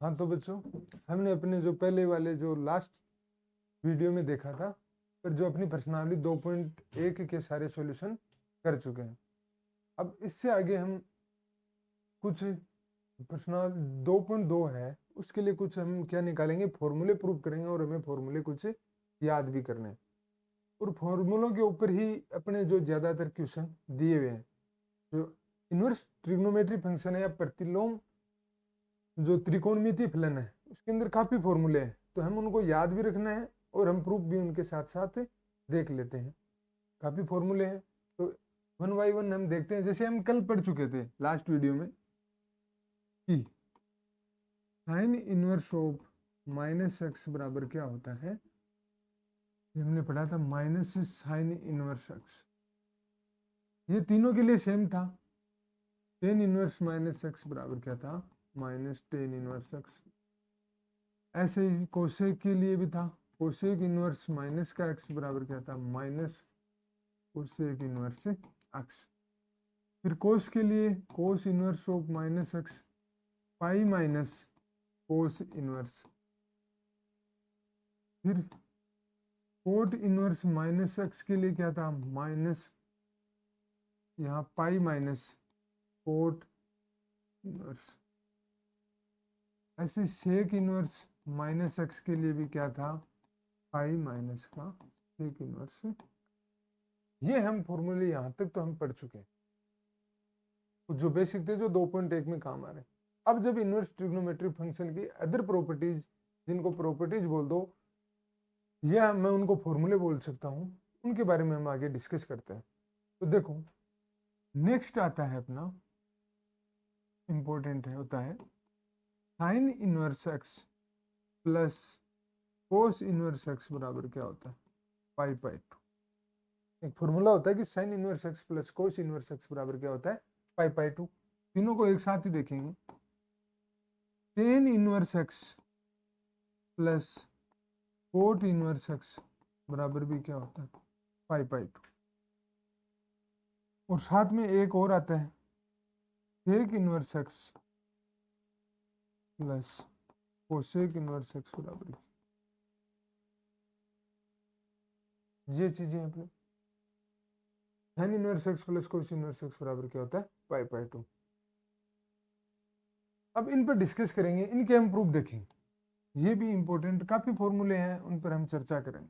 हाँ तो बच्चों, हमने अपने जो पहले वाले जो लास्ट वीडियो में देखा था, पर जो अपनी प्रश्नावली 2.1 के सारे सॉल्यूशन कर चुके हैं। अब इससे आगे हम कुछ प्रश्न 2.2 है, उसके लिए कुछ हम क्या निकालेंगे, फॉर्मूले प्रूव करेंगे और हमें फॉर्मूले कुछ याद भी करने हैं। और फॉर्मूलों के ऊपर ही अपने जो ज़्यादातर क्वेश्चन दिए हुए हैं। जो इन्वर्स ट्रिग्नोमेट्री फंक्शन है या प्रतिलोम जो त्रिकोणमितीय फलन है, उसके अंदर काफ़ी फॉर्मूले हैं, तो हम उनको याद भी रखना है और हम प्रूफ भी उनके साथ साथ देख लेते हैं। काफ़ी फॉर्मूले हैं, तो वन बाई वन हम देखते हैं। जैसे हम कल पढ़ चुके थे लास्ट वीडियो में कि sine inverse of minus x बराबर क्या होता है, ये हमने पढ़ा था माइनस साइन इनवर्स एक्स। ये तीनों के लिए सेम था। टेन इनवर्स माइनस एक्स बराबर क्या था, माइनस टेन इनवर्स एक्स। ऐसे ही कोसेक के लिए भी था। कोसेक इनवर्स माइनस का एक्स बराबर क्या था, माइनस कोसेक इनवर्स एक्स। फिर कोस के लिए cos inverse of minus x pi minus cos inverse. फिर कोट इनवर्स माइनस एक्स के लिए क्या था, माइनस यहाँ पाई माइनस कोट इनवर्स। ऐसे सेक इनवर्स माइनस एक्स के लिए भी क्या था, पाई माइनस का सेक इनवर्स। ये हम फॉर्मूले यहाँ तक तो हम पढ़ चुके हैं, जो बेसिक थे, जो 2.1 में काम आ रहे हैं। अब जब इनवर्स ट्रिग्नोमेट्रिक फंक्शन की अदर प्रॉपर्टीज, जिनको प्रॉपर्टीज बोल दो या मैं उनको फॉर्मूले बोल सकता हूँ, उनके बारे में हम आगे डिस्कस करते हैं। तो देखो नेक्स्ट आता है अपना इंपॉर्टेंट है, होता है sine inverse x plus cos inverse x बराबर क्या होता है, पाई पाई टू। एक फॉर्मूला होता है कि sign inverse x plus cos inverse x बराबर क्या होता है, पाई पाई टू। तीनों को एक साथ ही देखेंगे। Ten inverse x plus cot inverse x बराबर भी क्या होता है, पाई पाई टू। और साथ में एक और आता है sec inverse x plus cosec inverse x बराबर। ये चीजें अपने tan inverse x plus cos inverse x बराबर क्या होता है, पाई पाई टू। अब इन पर डिस्कस करेंगे, इनके हम प्रूफ देखेंगे। ये भी इंपॉर्टेंट काफी फॉर्मूले हैं, उन पर हम चर्चा करेंगे।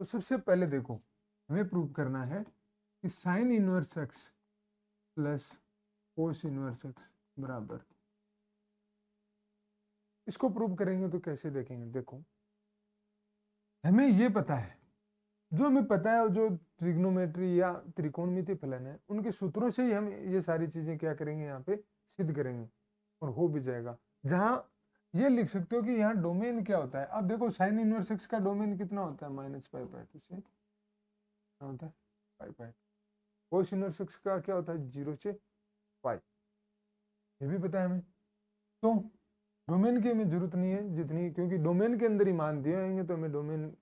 तो सबसे पहले देखो, हमें प्रूव करना है कि sign inverse x plus cos inverse x बराबर। इसको प्रूव करेंगे तो कैसे देखेंगे, देखो हमें ये पता है, जो हमें पता है, जो ट्रिग्नोमेट्री या त्रिकोणमितीय फलन है, उनके सूत्रों से ही हम ये सारी चीजें क्या करेंगे, यहाँ पे सिद्ध करेंगे और हो भी जाएगा। जहां ये लिख सकते हो कि यहाँ डोमेन क्या होता है। अब देखो साइन इनवर्स एक्स का डोमेन कितना होता है, माइनस पाई पाई टू से क्या होता है, पाई पाई। कोस इनवर्स एक्स का क्या होता है, 0 से पाई। ये भी पता है हमें। तो डोमेन की हमें जरूरत नहीं है जितनी, क्योंकि डोमेन के अंदर ही मान दिए होंगे, तो हमें डोमेन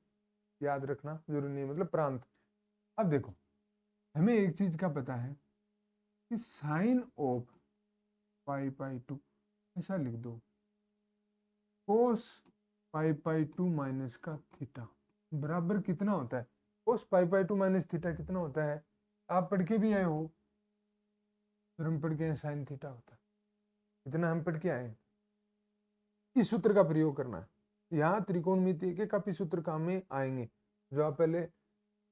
याद रखना जरूरी नहीं है, मतलब प्रांत। अब देखो हमें एक चीज का पता है कि sine of pi by two, ऐसा लिख दो, cos pi by two minus का थीटा बराबर कितना होता है। Cos pi by two minus theta कितना होता है, आप पढ़ के भी आए हो, फिर हम पढ़ के आए साइन थीटा होता है। इतना हम पढ़ के आए। इस सूत्र का प्रयोग करना है। यहाँ त्रिकोणमितीय के काफी सूत्र काम में आएंगे, जो आप पहले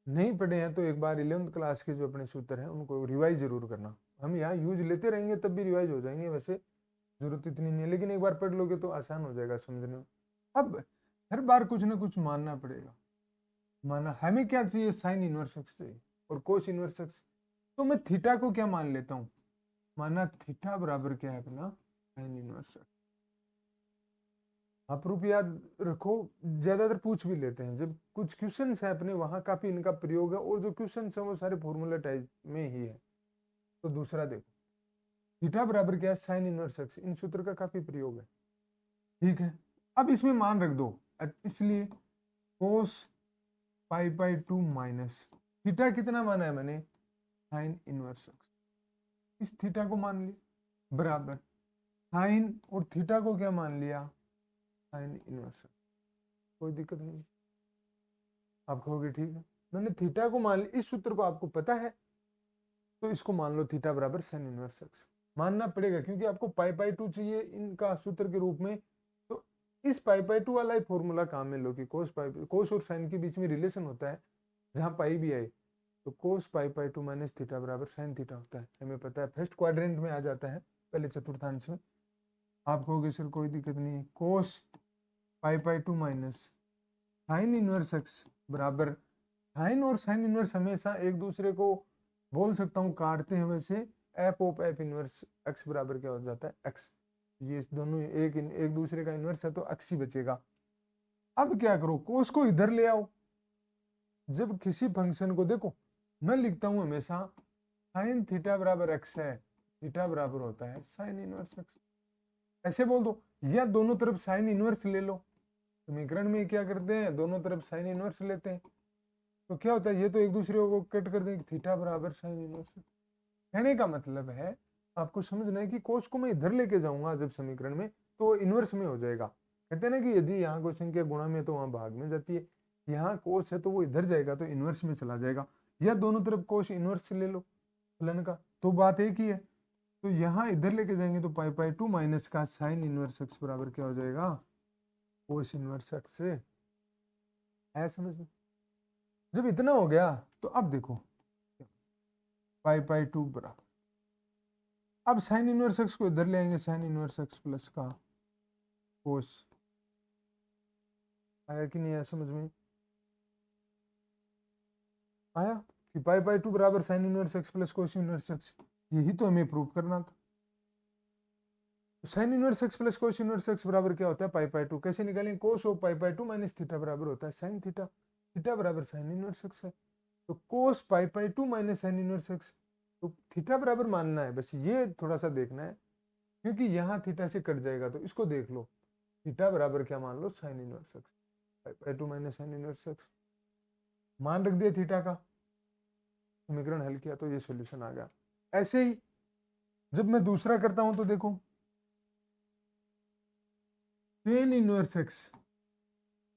नहीं पढ़े हैं तो एक बार 11th क्लास के जो अपने सूत्र हैं उनको रिवाइज जरूर करना। हम यहाँ यूज लेते रहेंगे तब भी रिवाइज हो जाएंगे, वैसे जरूरत इतनी नहीं है, लेकिन एक बार पढ़ लोगे तो आसान हो जाएगा समझने में। अब हर बार कुछ ना कुछ मानना पड़ेगा। माना हमें क्या चाहिए, साइन इनवर्स एक्स चाहिए और कोस इनवर्स एक्स। तो मैं थीटा को क्या मान लेता हूँ, माना थीटा बराबर क्या है अपना, साइन इनवर्स एक्स। आप रूप याद रखो, ज्यादातर पूछ भी लेते हैं जब कुछ क्वेश्चन है अपने, वहां काफी इनका प्रयोग है, और जो क्वेश्चन है वो सारे फॉर्मूला टाइप में ही है। तो दूसरा देखो, थीटा बराबर क्या है, साइन इनवर्स एक्स। इन सूत्र का काफी प्रयोग है, ठीक है। अब इसमें मान रख दो, इसलिए कोस pi by two minus theta कितना माना है मैंने, साइन इनवर्स एक्स। इस थीटा को मान ली बराबर साइन और थीटा को क्या मान लिया, साइन इनवर्स, कोई दिक्कत नहीं। आप कहोगे ठीक है, मैंने थीटा को मान लिया, इस सूत्र को आपको पता है तो इसको मान लो थीटा बराबर साइन इनवर्स एक्स, मानना पड़ेगा क्योंकि आपको पाई बाई 2 चाहिए इनका सूत्र के रूप में। तो इस पाई बाई 2 वाला ही फॉर्मूला काम में लो कि कोस और साइन के बीच में रिलेशन होता है जहां पाई भी आए, तो cos pi by 2 minus theta बराबर साइन थीटा होता है, हमें पता है फर्स्ट क्वाड्रेंट में आ जाता है, पहले चतुर्थांश में। आप कहोगे सर कोई दिक्कत नहीं, cos pi by 2 minus sine inverse x बराबर, साइन और साइन इनवर्स हमेशा एक दूसरे को बोल सकता हूँ काटते हैं, वैसे F of F inverse x बराबर क्या हो जाता है एक्स, ये दोनों एक दूसरे का इनवर्स है तो एक्स ही बचेगा। अब क्या करो, कोस को इधर ले आओ, जब किसी फंक्शन को देखो मैं लिखता हूं हमेशा साइन थीटा बराबर एक्स है, थीटा बराबर होता है साइन इनवर्स एक्स, ऐसे बोल दो, या दोनों तरफ साइन इनवर्स ले लो, समीकरण में क्या करते हैं दोनों तरफ साइन इनवर्स लेते हैं, तो क्या होता है ये तो एक दूसरे को कट कर देंगे, थीटा बराबर साइन इनवर्स। कहने का मतलब है आपको समझना है कि कोस को मैं इधर लेके जाऊंगा जब समीकरण में तो इनवर्स में हो जाएगा। कहते हैं ना कि यदि यहाँ कोई संख्या गुणा में तो वहां भाग में जाती है, यहाँ कोस है तो वो इधर जाएगा तो इनवर्स में चला जाएगा, या दोनों तरफ कोस इनवर्स ले लो फलन का, तो बात एक ही है। तो यहाँ इधर लेके जाएंगे तो पाई पाई 2 माइनस का साइन इनवर्स एक्स बराबर क्या हो जाएगा, कोस इनवर्स एक्स से, है समझ में। जब इतना हो गया तो अब देखो पाई पाई 2 बराबर, अब साइन इनवर्स एक्स को इधर ले आएंगे, साइन इनवर्स एक्स प्लस का कोस, आया कि नहीं आया समझ में, आया कि पाई पाई 2 बराबर sine inverse x plus cos inverse x, यही तो हमें प्रूव करना था। Sign inverse x plus cos inverse x बराबर क्या होता है पाई पाई 2, कैसे निकालेंगे, cos of pi by 2 minus theta बराबर होता है साइन थीटा, थीटा बराबर साइन इनवर्स एक्स है, तो cos pi by 2 minus sine inverse x, तो थीटा बराबर मानना है, बस ये थोड़ा सा देखना है क्योंकि यहाँ थीटा से कट जाएगा, तो इसको देख लो, थीटा बराबर क्या मान लो sign inverse x, pi by 2 minus sine inverse x, मान रख दिया थीटा का, समीकरण हल किया तो ये सॉल्यूशन आ गया। ऐसे ही जब मैं दूसरा करता हूं तो देखो ten inverse x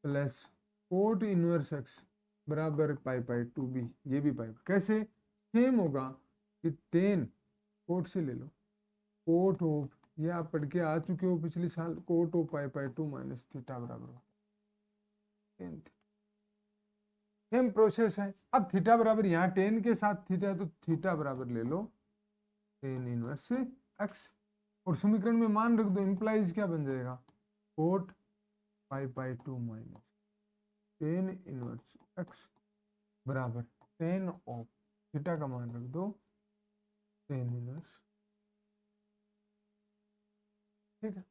plus cot inverse x बराबर पाई पाई 2 बी, ये भी पाई, कैसे सेम होगा कि टेन कोट से ले लो, कोट ऑफ, ये आप पढ़ के आ चुके हो पिछले साल, cot of pi by 2 minus theta बराबर टेन, सेम प्रोसेस है। अब थीटा बराबर यहाँ टेन के साथ थीटा है तो थीटा बराबर ले लो टेन इनवर्स एक्स, और समीकरण में मान रख दो, इंप्लाइज क्या बन जाएगा, coat pi by 2 minus ten inverse x बराबर टेन ऑफ, थीटा का मान रख दो टेन इनवर्स, ठीक है,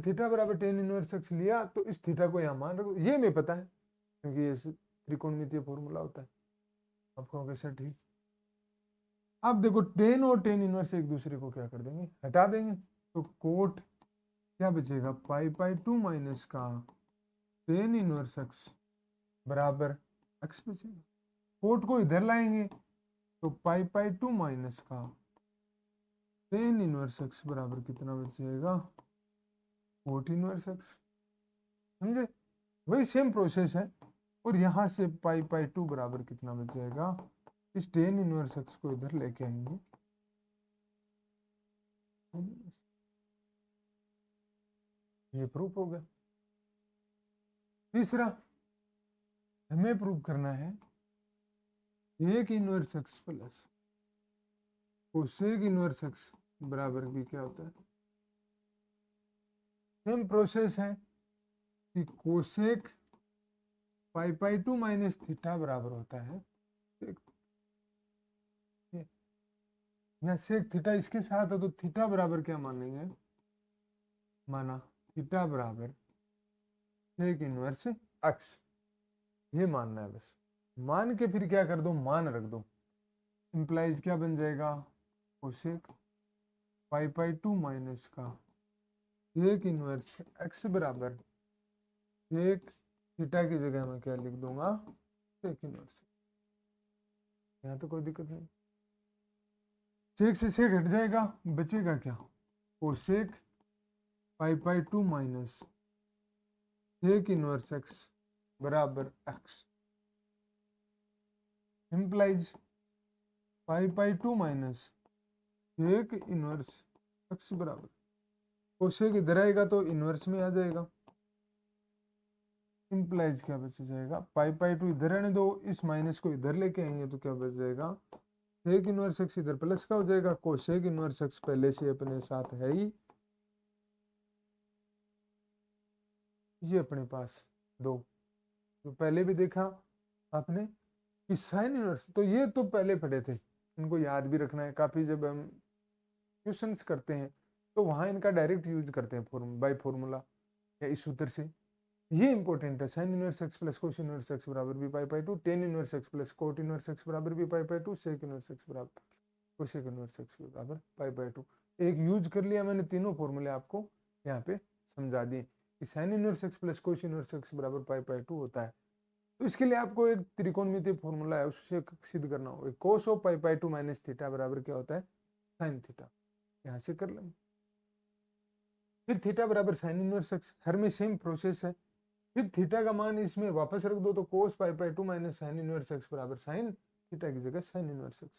थीटा बराबर टेन इनवर्स एक्स लिया तो इस थीटा को यहाँ मान रखो, ये हमें पता है क्योंकि ये त्रिकोणमितीय फॉर्मूला होता है। आप कहोगे सर ठीक, अब देखो टेन और टेन इनवर्स एक दूसरे को क्या कर देंगे, हटा देंगे, तो कोट क्या बचेगा पाई पाई 2 माइनस का टेन इनवर्स एक्स बराबर एक्स बचेगा, कोट को इधर लाएंगे तो पाई पाई 2 माइनस का टेन इनवर्स एक्स बराबर कितना बचेगा, कोट इनवर्स एक्स, समझे, वही सेम प्रोसेस है। और यहां से पाई पाई 2 बराबर कितना बचेगा, इस टेन इनवर्स एक्स को इधर लेके आएंगे, ये प्रूफ हो गया। तीसरा हमें प्रूव करना है एक inverse x plus cosec inverse x बराबर भी क्या होता है, सेम प्रोसेस है कि cosec pi by 2 minus theta बराबर होता है, यहाँ सेक थीटा इसके साथ है तो थीटा बराबर क्या मानेंगे, माना थीटा बराबर सेक इनवर्स एक्स, ये मानना है बस, मान के फिर क्या कर दो मान रख दो, इंप्लाइज क्या बन जाएगा, कोसेक पाई पाई 2 माइनस का एक इनवर्स एक्स बराबर एक थीटा की जगह में क्या लिख दूंगा सेक इनवर्स, यहाँ तो कोई दिक्कत नहीं, सेक से सेक हट जाएगा, बचेगा क्या कोसेक पाई 2 माइनस सेक इनवर्स एक्स बराबर एक्स इम्प्लाइज पाई 2 माइनस सेक इनवर्स एक्स बराबर कोसेक इधर आएगा तो इनवर्स में आ जाएगा, इम्प्लाइज क्या बच जाएगा पाई 2 इधर रहने दो, इस माइनस को इधर लेके आएंगे तो क्या बच जाएगा सेक इनवर्स एक्स इधर प्लस का हो जाएगा, कोसेक इनवर्स एक्स पहले से अपने साथ है ही, ये अपने पास दो, तो पहले भी देखा आपने कि साइन इनवर्स, तो ये तो पहले पढ़े थे, इनको याद भी रखना है, काफी जब हम क्वेश्चंस करते हैं तो वहां इनका डायरेक्ट यूज करते हैं बाय फॉर्मूला या इस सूत्र से, ये इंपॉर्टेंट है। Sine inverse x plus cos inverse x बराबर बी पाई 2, ten inverse x plus cot inverse x बराबर बी पाई 2, सेक इनवर्स एक्स बराबर कोसेक इनवर्स एक्स बराबर पाई 2। एक यूज कर लिया मैंने, तीनों फॉर्मूले आपको यहाँ पे समझा दिए कि sign inverse x plus cos inverse x बराबर पाई 2 होता है। तो इसके लिए आपको एक त्रिकोणमितीय फॉर्मूला है उससे सिद्ध करना होगा, cos of pi 2 minus theta बराबर क्या होता है साइन थीटा, यहाँ से कर लेंगे। फिर थीटा बराबर साइन इनवर्स एक्स, हर में सेम प्रोसेस है, फिर थीटा का मान इसमें वापस रख दो तो cos pi 2 minus sine inverse x बराबर साइन थीटा की जगह sine inverse x,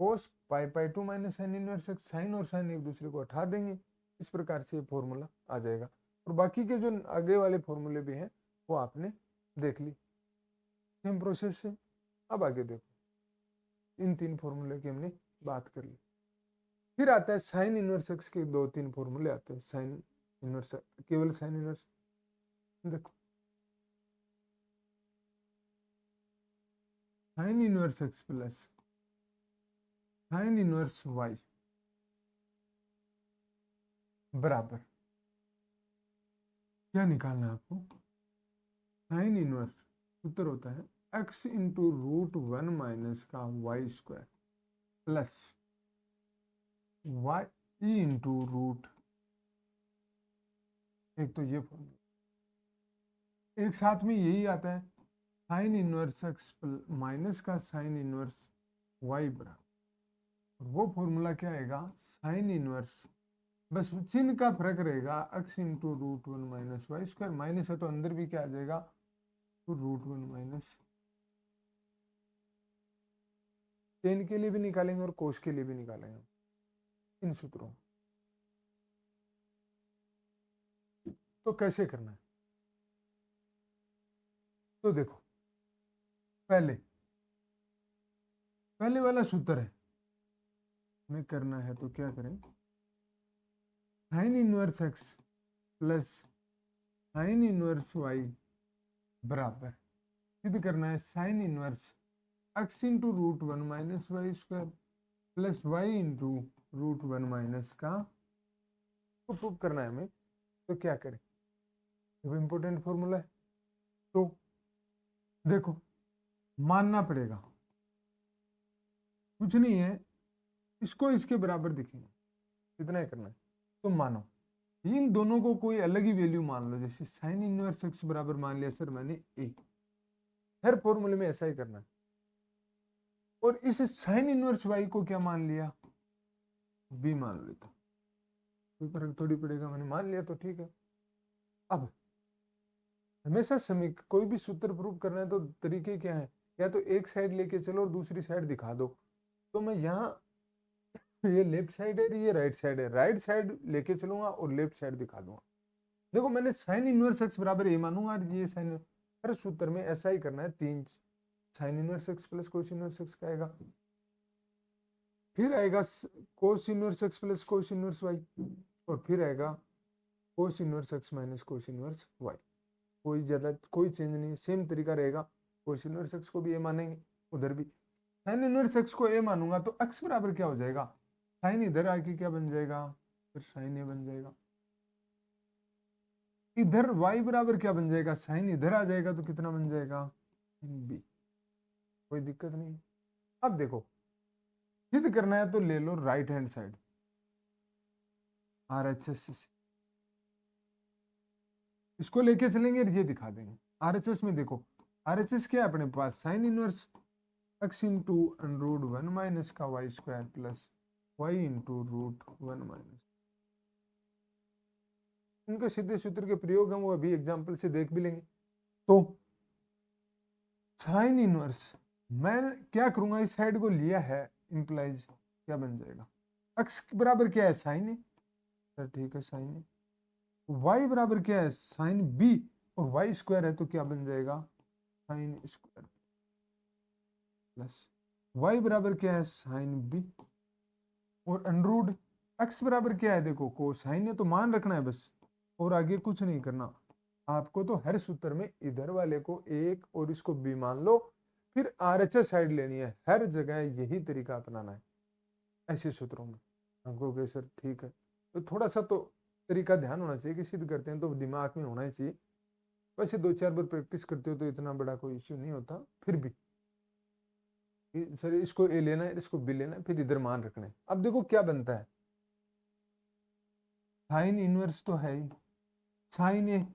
cos pi 2 minus sine inverse x, sine और साइन एक दूसरे को हटा देंगे, इस प्रकार से ये फॉर्मूला आ जाएगा। और बाकी के जो आगे वाले फॉर्मूले भी हैं वो आपने देख ली सेम प्रोसेस से। अब आगे देखो, इन तीन फॉर्मूले की हमने बात कर ली। फिर आता है साइन इनवर्स एक्स के 2-3 फॉर्मूले आते हैं, साइन इनवर्स केवल साइन इनवर्स, देखो sine inverse x plus sine inverse y बराबर क्या निकालना है आपको, साइन इनवर्स सूत्र होता है x इंटू √1 माइनस का y square plus y into root, एक तो ये फॉर्मूला एक साथ में यही आता है साइन इनवर्स एक्स माइनस का साइन इनवर्स वाई बराबर, वो फॉर्मूला क्या आएगा साइन इनवर्स, बस चिन्ह का फर्क रहेगा, x into √1 minus y square, minus है तो अंदर भी क्या आ जाएगा तो √1 माइनस, टेन के लिए भी निकालेंगे और कोस के लिए भी निकालेंगे इन सूत्रों। तो कैसे करना है, तो देखो पहले वाला सूत्र है हमें करना है, तो क्या करें sine inverse x plus sine inverse y बराबर सिद्ध करना है sine inverse x into √1 minus y square plus y into √1 minus का, तो प्रूव करना है हमें, तो क्या करें, वो इंपॉर्टेंट फॉर्मूला है, तो देखो मानना पड़ेगा, कुछ नहीं है, इसको इसके बराबर दिखेंगे, इतना ही करना है। तो मानो इन दोनों को कोई अलग ही वैल्यू मान लो, जैसे साइन इनवर्स एक्स बराबर मान लिया सर मैंने ए, हर फॉर्मूले में ऐसा ही करना है। और इस साइन इनवर्स वाई को क्या मान लिया बी मान लेता, कोई फर्क थोड़ी पड़ेगा, मैंने मान लिया तो ठीक है। अब हमेशा समीक कोई भी सूत्र प्रूव करना है तो तरीके क्या है, या तो एक साइड लेके चलो और दूसरी साइड दिखा दो, तो मैं यहाँ ये लेफ्ट साइड है ये राइट साइड है, राइट साइड लेके चलूंगा और लेफ्ट साइड दिखा दूंगा। देखो मैंने साइन इनवर्स एक्स बराबर ए मानूंगा और ये साइन, हर सूत्र में ऐसा ही करना है, तीन sine inverse x plus cos inverse x का आएगा, फिर आएगा cos inverse x plus cos inverse y, और फिर आएगा cos inverse x minus cos inverse y, कोई ज्यादा कोई चेंज नहीं, सेम तरीका रहेगा। कोस इनवर्स एक्स को भी ए मानेंगे, उधर भी साइन इनवर्स एक्स को ए मानूंगा तो एक्स बराबर क्या हो जाएगा, साइन इधर आके क्या बन जाएगा, फिर साइन ए बन जाएगा, इधर y बराबर क्या बन जाएगा, साइन इधर आ जाएगा तो कितना बन जाएगा b, कोई दिक्कत नहीं। अब देखो सिद्ध करना है तो ले लो राइट हैंड साइड RHS, इसको लेके चलेंगे और ये दिखा देंगे। RHS में देखो RHS क्या है अपने पास, sine inverse x into √1 minus का y square plus y into √1 minus, इनके सीधे सूत्र के प्रयोग हम वो अभी एग्जाम्पल से देख भी लेंगे। तो साइन इनवर्स मैं क्या करूंगा, इस साइड को लिया है, इंप्लाइज क्या बन जाएगा, x बराबर क्या है साइन ए, सर ठीक है साइन ए, y बराबर क्या है साइन बी, और y स्क्वायर है तो क्या बन जाएगा साइन स्क्वायर प्लस y बराबर क्या है साइन बी, और अनरूट x बराबर क्या है, देखो कोसाइन है तो मान रखना है बस, और आगे कुछ नहीं करना आपको। तो हर सूत्र में इधर वाले को एक और इसको बी मान लो, फिर आरएचएस साइड लेनी है, हर जगह यही तरीका अपनाना है ऐसे सूत्रों में। हमको कहे सर ठीक है, तो थोड़ा सा तो तरीका ध्यान होना चाहिए कि सिद्ध करते हैं तो दिमाग में होना ही चाहिए। वैसे 2-4 बार प्रैक्टिस करते हो तो इतना बड़ा कोई इश्यू नहीं होता, फिर भी सर इसको ए लेना है, इसको बी लेना है, फिर इधर मान रखना है। अब देखो क्या बनता है, साइन इनवर्स तो है ही, साइन ए,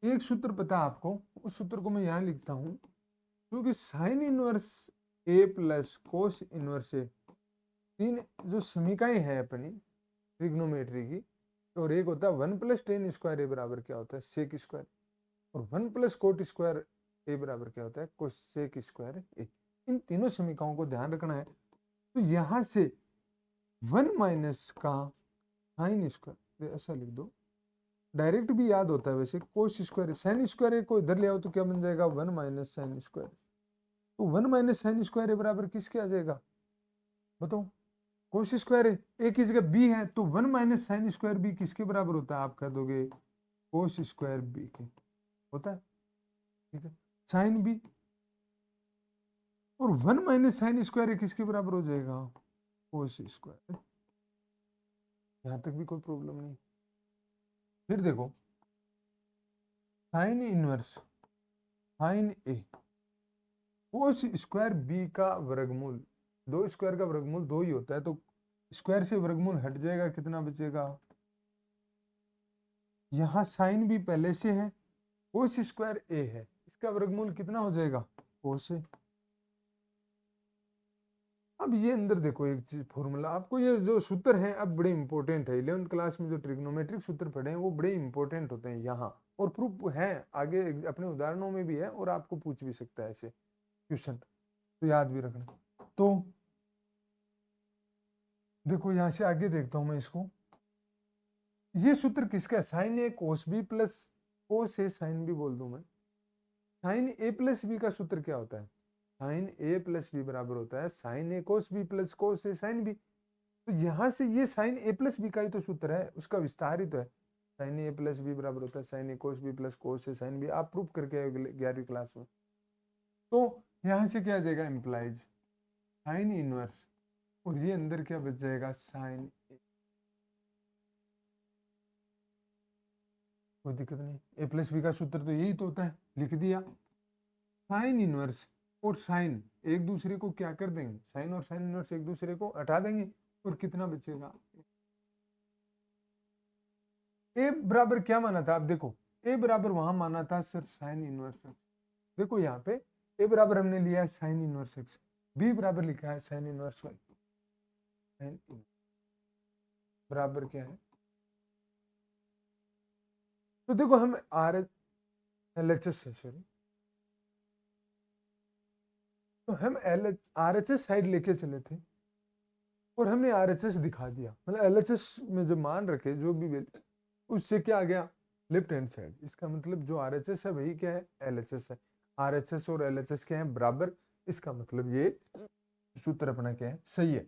एक सूत्र पता है आपको, उस सूत्र को मैं यहां लिखता हूं, क्योंकि sign inverse A plus cos inverse ए, तीन जो समीकरण है अपनी ट्रिग्नोमेट्री की, और एक होता है 1 प्लस टेन स्क्वायर ए बराबर क्या होता है सेक स्क्वायर, और 1 प्लस कोट स्क्वायर ए बराबर क्या होता है कोसेक स्क्वायर ए। इन तीनों समीकरणों को ध्यान रखना है। तो यहां से 1 माइनस का साइन स्क्वायर ऐसा लिख दो, डायरेक्ट भी याद होता है वैसे, कोस स्क्वायर साइन स्क्वायर को इधर ले आओ तो क्या बन जाएगा 1 माइनस साइन स्क्वायर, तो 1 माइनस साइन स्क्वायर ए बराबर किसके आ जाएगा बताओ, कोस स्क्वायर है, एक की जगह बी है, तो 1 माइनस साइन स्क्वायर बी किसके बराबर होता है, आप कह दोगे कोस स्क्वायर बी के होता है, ठीक है साइन बी, और 1 माइनस साइन स्क्वायर किसके बराबर हो जाएगा कोस स्क्वायर, यहां तक भी कोई प्रॉब्लम नहीं। फिर देखो साइन इनवर्स साइन ए कोस स्क्वायर बी का वर्गमूल, दो स्क्वायर का वर्गमूल दो ही होता है, तो स्क्वायर से वर्गमूल हट जाएगा, कितना बचेगा, यहां साइन बी पहले से है, कोस स्क्वायर ए है, इसका वर्गमूल कितना हो जाएगा कोस ए। अब ये अंदर देखो एक चीज फॉर्मूला, आपको ये जो सूत्र है अब बड़े इंपॉर्टेंट है, 11th क्लास में जो ट्रिग्नोमेट्रिक सूत्र पढ़े हैं वो बड़े इंपॉर्टेंट होते हैं यहाँ, और प्रूफ है आगे अपने उदाहरणों में भी है, और आपको पूछ भी सकता है ऐसे क्वेश्चन, तो याद भी रखना। तो देखो यहां से आगे देखता हूं मैं इसको, ये सूत्र किसका है, साइन ए कोस बी प्लस कोस ए साइन बी बोल दूं मैं, साइन ए प्लस बी का सूत्र क्या होता है, साइन ए प्लस बी बराबर होता है साइन ए कोस बी प्लस कोस ए साइन बी, तो यहां से ये साइन ए प्लस बी का ही तो सूत्र है, उसका विस्तार ही तो है, साइन ए प्लस बी बराबर होता है साइन ए कोस बी प्लस कोस ए साइन बी, आप प्रूफ करके आए 11वीं क्लास में। तो यहां से क्या आ जाएगा इंप्लाइज साइन इनवर्स, और ये अंदर क्या बच जाएगा साइन ए, कोई दिक्कत नहीं, ए प्लस बी का सूत्र तो यही तो होता है, लिख दिया। साइन इनवर्स और साइन एक दूसरे को क्या कर देंगे, साइन और साइन इनवर्स एक दूसरे को हटा देंगे, और कितना बचेगा, ए बराबर क्या माना था, आप देखो ए बराबर वहां माना था सर साइन इनवर्स एक्स, देखो यहाँ पे ए बराबर हमने लिया है साइन इनवर्स एक्स, बी बराबर लिखा है साइन इनवर्स वाई, साइन बराबर क्या है, तो देखो हम आर एल एच एस है सॉरी, तो हम L R H S side लेके चले थे, और हमने आर एच एस दिखा दिया, मतलब एल एच एस में जब मान रखे जो भी उससे क्या आ गया लेफ्ट हैंड साइड, इसका मतलब जो आर एच एस है वही क्या है एल एच एस है, आर एच एस और एल एच एस क्या है बराबर, इसका मतलब ये सूत्र अपना क्या है सही है।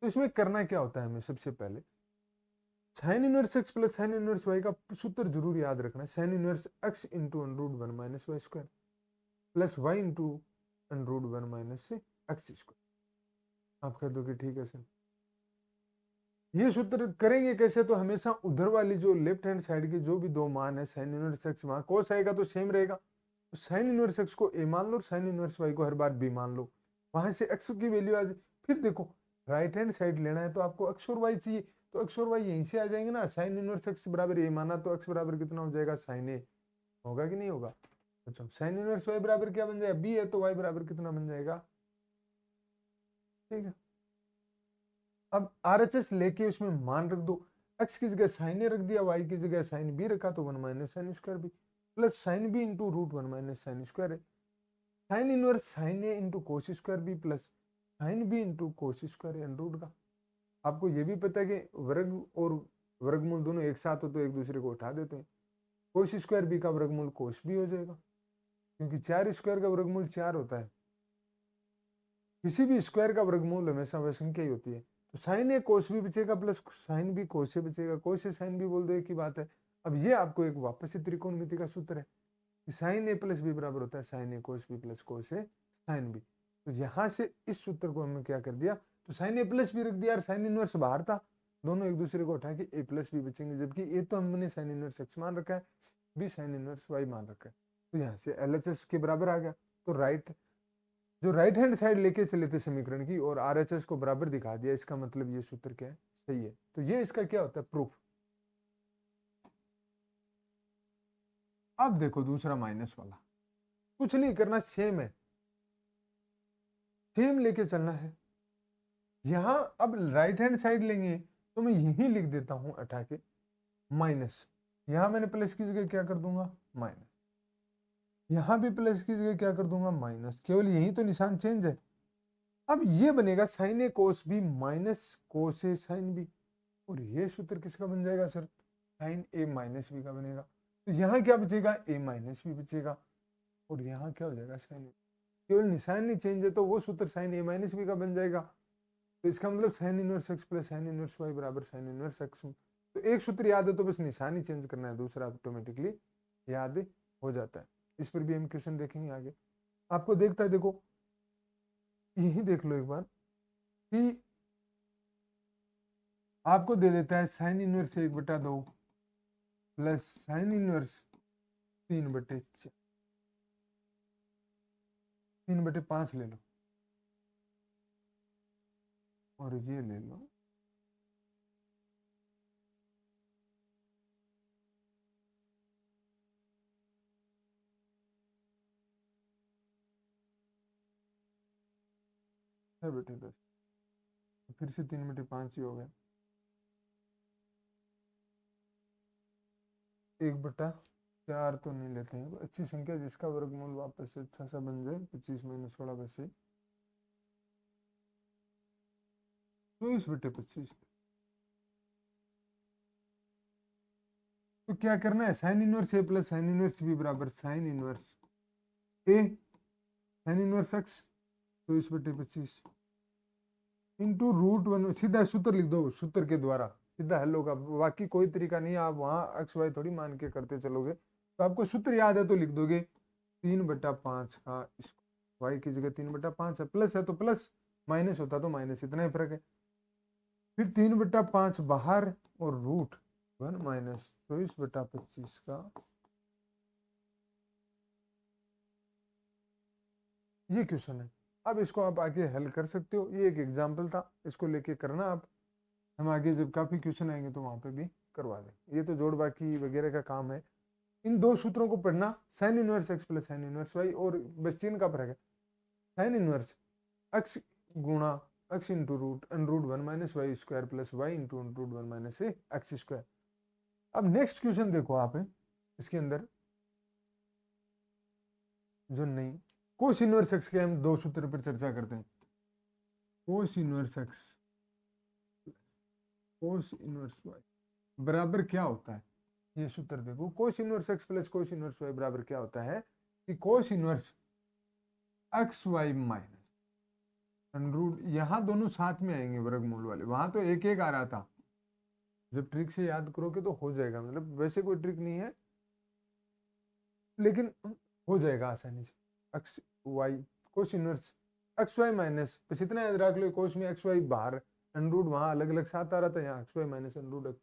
तो इसमें करना क्या होता है हमें, सबसे पहले sine inverse x plus sine inverse y का सूत्र जरूर याद रखना है, sine inverse x into under root 1 minus y square plus y into under root 1 minus x square, आप कह दो कि ठीक है सर, ये सूत्र करेंगे कैसे, तो हमेशा उधर वाली जो लेफ्ट हैंड साइड की जो भी दो मान है साइन इनवर्स एक्स, वहां कोस आएगा तो सेम रहेगा, तो साइन इनवर्स एक्स को ए मान लो, साइन इनवर्स वाई को हर बार बी मान लो, वहां से एक्स की वैल्यू आ जाए। फिर देखो राइट हैंड साइड लेना है तो आपको एक्स और वाई चाहिए, तो एक्स और वाई यहीं से आ जाएंगे ना, साइन इनवर्स एक्स बराबर ए माना तो एक्स बराबर कितना हो जाएगा साइन ए, होगा कि नहीं होगा, अच्छा साइन इनवर्स वाई बराबर क्या बन जाएगा बी है, तो वाई बराबर कितना बन जाएगा, ठीक है। अब आरएचएस लेके उसमें मान रख दो, एक्स की जगह साइन ए रख दिया, वाई की जगह साइन बी रखा तो 1 minus sine square B plus sine B into root 1 minus sine square है। Sine inverse sine A into cos square B plus sine B into cos square N root का। आपको ये भी पता है कि वर्ग और वर्गमूल दोनों एक साथ हो तो एक दूसरे को उठा देते हैं। कोस स्क्वायर बी का वर्गमूल कोस बी हो जाएगा, क्योंकि 4 स्क्वायर का वर्गमूल 4 होता है। किसी भी स्क्वायर का वर्गमूल हमेशा वह संख्या ही होती है। तो साइन ए कोस बी बचेगा प्लस साइन बी कोस से बचेगा, कोस से साइन बी बोल दो एक ही बात है। अब ये आपको एक वापस से त्रिकोणमिति का सूत्र है कि साइन ए प्लस बी बराबर होता है साइन ए कोस बी प्लस कोस ए साइन बी। तो यहाँ से इस सूत्र को हमने क्या कर दिया, तो साइन ए प्लस बी रख दिया और साइन इनवर्स बाहर था, दोनों एक दूसरे को उठा के ए प्लस बी बचेंगे, जबकि ए तो हमने साइन इनवर्स एक्स मान रखा है, बी साइन इनवर्स वाई मान रखा है। तो यहाँ से एलएचएस के बराबर आ गया। तो राइट हैंड साइड लेके चले थे समीकरण की और आरएचएस को बराबर दिखा दिया, इसका मतलब ये सूत्र क्या है, सही है। तो ये इसका क्या होता है, प्रूफ। अब देखो दूसरा माइनस वाला, कुछ नहीं करना, सेम है, सेम लेके चलना है। यहां अब राइट हैंड साइड लेंगे तो मैं यही लिख देता हूं हटा के माइनस, यहां मैंने प्लस की जगह क्या कर दूंगा माइनस, यहां भी प्लस की जगह क्या कर दूंगा माइनस, केवल यही तो निशान चेंज है। अब ये बनेगा साइन ए कोस बी माइनस कोस ए साइन बी, और ये सूत्र किसका बन जाएगा सर, साइन ए माइनस बी का बनेगा। तो यहाँ क्या बचेगा, ए माइनस बी बचेगा, और यहाँ क्या हो जाएगा साइन ए, केवल निशान नहीं चेंज है तो वो सूत्र साइन ए माइनस बी का बन जाएगा। तो इसका मतलब sine inverse x plus sine inverse y बराबर साइन इनवर्स एक्स। तो एक सूत्र याद है तो बस निशान ही चेंज करना है, दूसरा ऑटोमेटिकली याद हो जाता है। इस पर भी हम क्वेश्चन देखेंगे आगे। आपको देखता है, देखो यही देख लो एक बार कि आपको दे देता है sine inverse 1/2 plus sine inverse 3/4, 3/5 ले लो, और ये ले लो बेटे 10, फिर से 3/5 ही हो गया, 1/4 तो नहीं लेते हैं, अच्छी संख्या जिसका वर्गमूल वापस से अच्छा सा बन जाए, 25 माइनस 16 वैसे 24/25। तो क्या करना है, sine inverse A plus sine inverse B बराबर sine inverse A sine inverse x 24/25 into root 1, सीधा सूत्र लिख दो, सूत्र के द्वारा सीधा हल होगा, बाकी कोई तरीका नहीं है। आप वहां एक्स वाई थोड़ी मान के करते चलोगे, तो आपको सूत्र याद है तो लिख दोगे 3/5 का वाई की जगह 3/5 है, प्लस है तो प्लस, माइनस होता तो माइनस, इतना ही फर्क है। फिर 3/5 बाहर और रूट 1 माइनस 24/25 का, ये क्वेश्चन है। अब इसको आप आगे हल कर सकते हो, ये एक एग्जाम्पल था, इसको लेके करना आप, हम आगे जब काफी क्वेश्चन आएंगे तो वहां पे भी करवा दें। ये तो जोड़ बाकी वगैरह का काम है। इन दो सूत्रों को पढ़ना, sine inverse x plus sine inverse y, और बस चिन्ह का फर्क है, साइन इनवर्स एक्स गुणा x into root √1 minus y square plus y into √1 minus x square. अब नेक्स्ट क्वेश्चन देखो आप, इसके अंदर जो नहीं, कोस इनवर्स एक्स के हम दो सूत्र पर चर्चा करते हैं। Cos inverse x cos inverse y बराबर क्या होता है, ये सूत्र देखो, cos inverse x plus cos inverse y बराबर क्या होता है कि cos inverse x y minus √ यहाँ दोनों साथ में आएंगे वर्गमूल वाले, वहां तो एक एक आ रहा था, जब ट्रिक से याद करोगे तो हो जाएगा, मतलब वैसे कोई ट्रिक नहीं है लेकिन हो जाएगा आसानी से। X y cos inverse x y minus, बस इतना याद रख लो, कोस में एक्स वाई बाहर, √ वहां अलग अलग साथ आ रहा था, यहाँ एक्स वाई माइनस √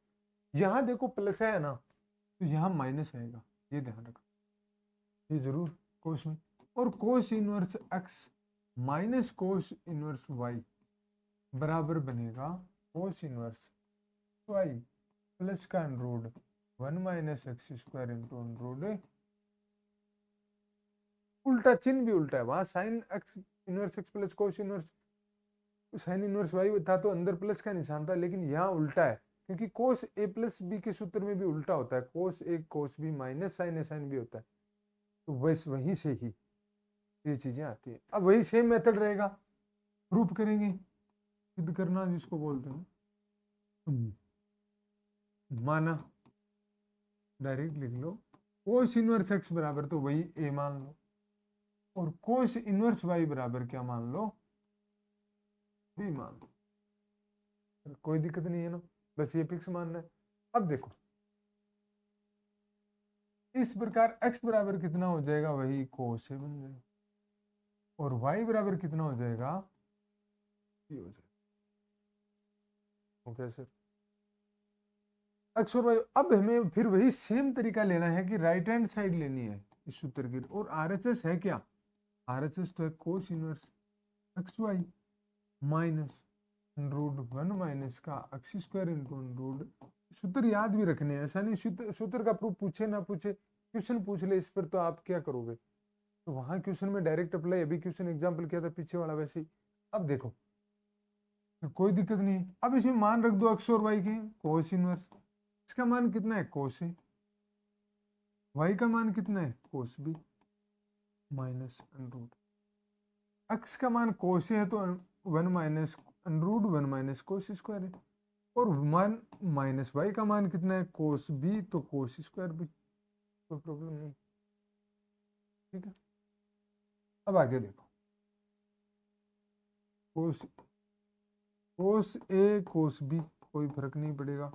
यहाँ देखो प्लस है ना, तो यहाँ माइनस आएगा, ये ध्यान रखो, ये जरूर कोस में। और cos inverse x minus cos inverse y बराबर बनेगा कोस इनवर्स वाई प्लस का √ 1 माइनस एक्स स्क्वायर इंटू √ उल्टा चिन्ह भी उल्टा है, वहां sine x inverse x plus cos inverse sine inverse y था तो अंदर प्लस का निशान था, लेकिन यहाँ उल्टा है, क्योंकि कोस ए प्लस बी के सूत्र में भी उल्टा होता है, cos A cos B minus sine A sine B होता है। तो बस वहीं से ही ये चीजें आती है। अब वही सेम मेथड रहेगा, प्रूफ करेंगे, सिद्ध करना जिसको बोलते हैं। माना, डायरेक्ट लिख लो, कोस इनवर्स एक्स बराबर तो वही ए मान लो, और कोस इनवर्स वाई बराबर क्या मान लो, बी मान लो। कोई दिक्कत नहीं है ना, बस ये फिक्स मानना है। अब देखो इस प्रकार x बराबर कितना हो जाएगा, वही कोस ए बन जाएगा, और y बराबर कितना हो जाएगा, ये हो जाएगा। ओके सर, x और y। अब हमें फिर वही सेम तरीका लेना है कि राइट हैंड साइड लेनी है इस सूत्र की, और RHS है क्या, RHS तो है cos inverse x y minus root 1 minus का एक्स स्क्वायर इंटू रूट। सूत्र याद भी रखने हैं, ऐसा नहीं सूत्र का प्रूफ पूछे ना पूछे, क्वेश्चन पूछ ले इस पर तो आप क्या करोगे। तो वहां क्वेश्चन में डायरेक्ट अप्लाई, अभी क्वेश्चन एग्जाम्पल किया था पीछे वाला वैसे ही। अब देखो तो कोई दिक्कत नहीं है। अब इसमें मान रख दो एक्स और वाई के, कोस इनवर्स, इसका मान कितना है कोस ए, वाई का मान कितना है cos B minus root, x का मान कोस ए है तो 1 minus root 1 minus cos square है, और मान माइनस वाई का मान कितना है कोस बी तो कोस स्क्वायर बी, कोई प्रॉब्लम नहीं। ठीक है, अब आगे देखो, कोस कोस ए कोस बी कोई फर्क नहीं पड़ेगा,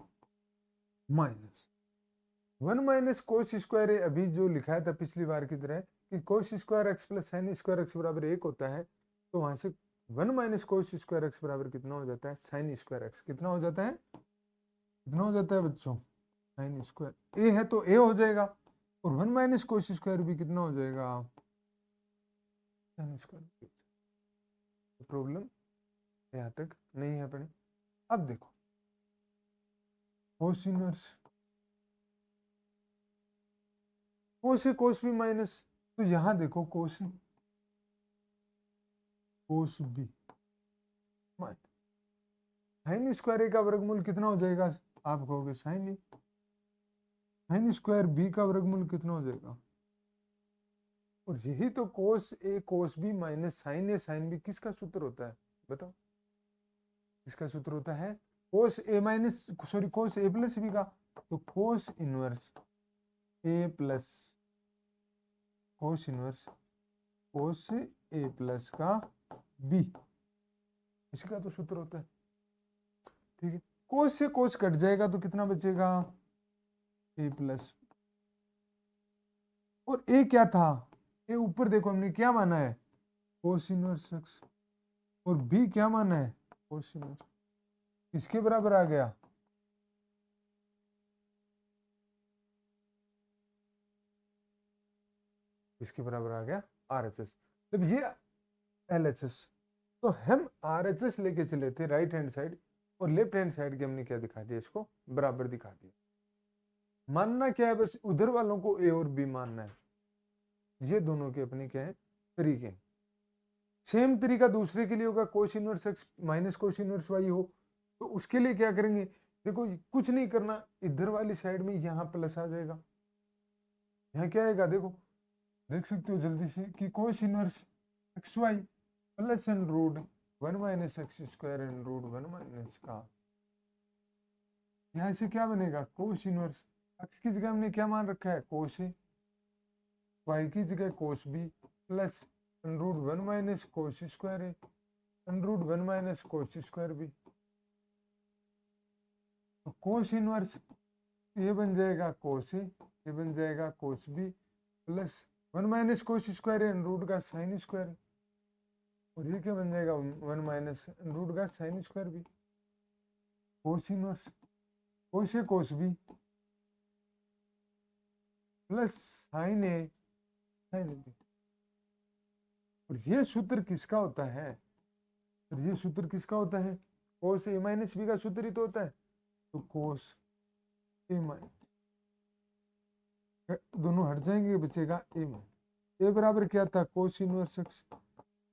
माइनस 1 माइनस कोस स्क्वायर ए, अभी जो लिखा था पिछली बार की तरह कि cos square x plus sine square x बराबर 1 होता है, तो वहां से 1 माइनस कोस स्क्वायर एक्स बराबर कितना हो जाता है साइन स्क्वायर एक्स, कितना हो जाता है, कितना हो जाता है बच्चों, साइन स्क्वायर ए है तो ए हो जाएगा, और 1 माइनस कोस स्क्वायर भी कितना हो जाएगा साइन स्क्वायर। प्रॉब्लम यहाँ तक नहीं है अपने। अब देखो cos inverse cos A cos B minus, तो यहां देखो cos A cos B minus sine square A का वर्गमूल कितना हो जाएगा, आप कहोगे sine A, sine square B का वर्गमूल कितना हो जाएगा, और यही तो cos A cos B minus sine A sine B किसका सूत्र होता है बताओ, किसका सूत्र होता है cos A minus sorry cos A plus B का, तो cos inverse A plus cos inverse cos A plus का बी, इसका तो सूत्र होता है। ठीक है, कोस से कोस कट जाएगा तो कितना बचेगा ए प्लस, और ए क्या था, ए ऊपर देखो हमने क्या माना है कोस इनवर्स एक्स, और बी क्या माना है कोस इनवर्स, इसके बराबर आ गया इसके बराबर आ गया RHS, जब ये LHS, तो हम RHS लेके चले थे राइट हैंड साइड, और लेफ्ट हैंड साइड के हमने क्या दिखा दिया, इसको बराबर दिखा दिया। मानना क्या है, बस उधर वालों को ए और बी मानना है, ये दोनों के अपने क्या है तरीके। सेम तरीका दूसरे के लिए होगा, cos inverse x minus cos inverse y हो, तो उसके लिए क्या करेंगे, देखो कुछ नहीं करना, इधर वाली साइड में यहाँ प्लस आ जाएगा, यहाँ क्या आएगा देखो, देख सकते हो जल्दी से कि cos inverse x y plus n root 1 minus x square N root 1 minus का, यहाँ से क्या बनेगा कोस इनवर्स एक्स की जगह हमने क्या मान रखा है कोस ए, वाई की जगह cos B plus root 1 minus cos square A root 1 minus cos square B, तो कोस इनवर्स ये बन जाएगा कोस ए, ये बन जाएगा cos B plus 1 minus cos square N root का साइन स्क्वायर, और ये क्या बन जाएगा 1 माइनस रूट का sine square B, cos inverse cos A cos B plus sine A sine B, और ये सूत्र किसका होता है, और ये सूत्र किसका होता है कोस ए माइनस बी का सूत्र ही तो होता है, तो कोस ए माइनस, दोनों हट जाएंगे बचेगा ए माइनस, ए बराबर क्या था कोस इनवर्स एक्स,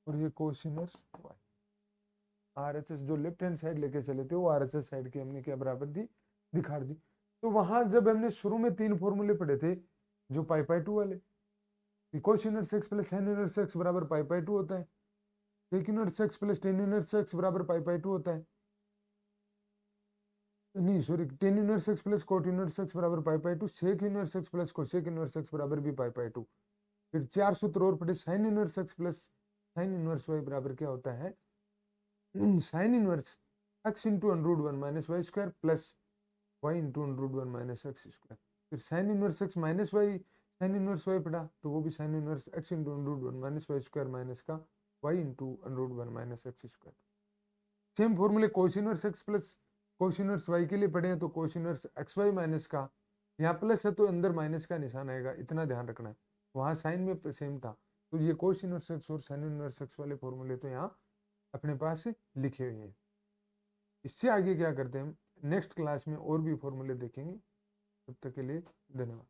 और ये कोस इनवर्स वाई। RHS जो लेफ्ट हैंड साइड लेके चले थे वो RHS साइड की हमने क्या बराबर दी दिखा दी। तो वहां जब हमने शुरू में 3 फॉर्मूले पढ़े थे जो पाई बाई 2 वाले, cos inverse x plus sine inverse x बराबर पाई बाई 2 होता है, sec inverse x plus tan inverse x बराबर पाई बाई 2 होता है, नहीं sorry, tan inverse x plus cot inverse x बराबर pi by 2, sec inverse x plus cosec inverse x बराबर भी पाई बाई 2। फिर 4 सूत्र और पढ़े, sine inverse x plus sine inverse y बराबर क्या होता है, sine inverse x into under root 1 minus y square plus y into under root 1 minus x square. फिर sine inverse x minus y, sine inverse y पढ़ा तो वो भी sine inverse x into under root 1 minus y square minus का y into under root 1 minus x square. Same फॉर्मूले कोस inverse x plus cos inverse y के लिए पढ़े हैं, तो cos inverse x y minus का, यहाँ प्लस है तो अंदर माइनस का निशान आएगा, इतना ध्यान रखना है। वहां साइन में सेम था, तो ये कोस इनवर्स एक्स और साइन इनवर्स एक्स वाले फॉर्मूले तो यहाँ अपने पास लिखे हुए हैं। इससे आगे क्या करते हैं हम नेक्स्ट क्लास में और भी फॉर्मूले देखेंगे। तब तक के लिए धन्यवाद।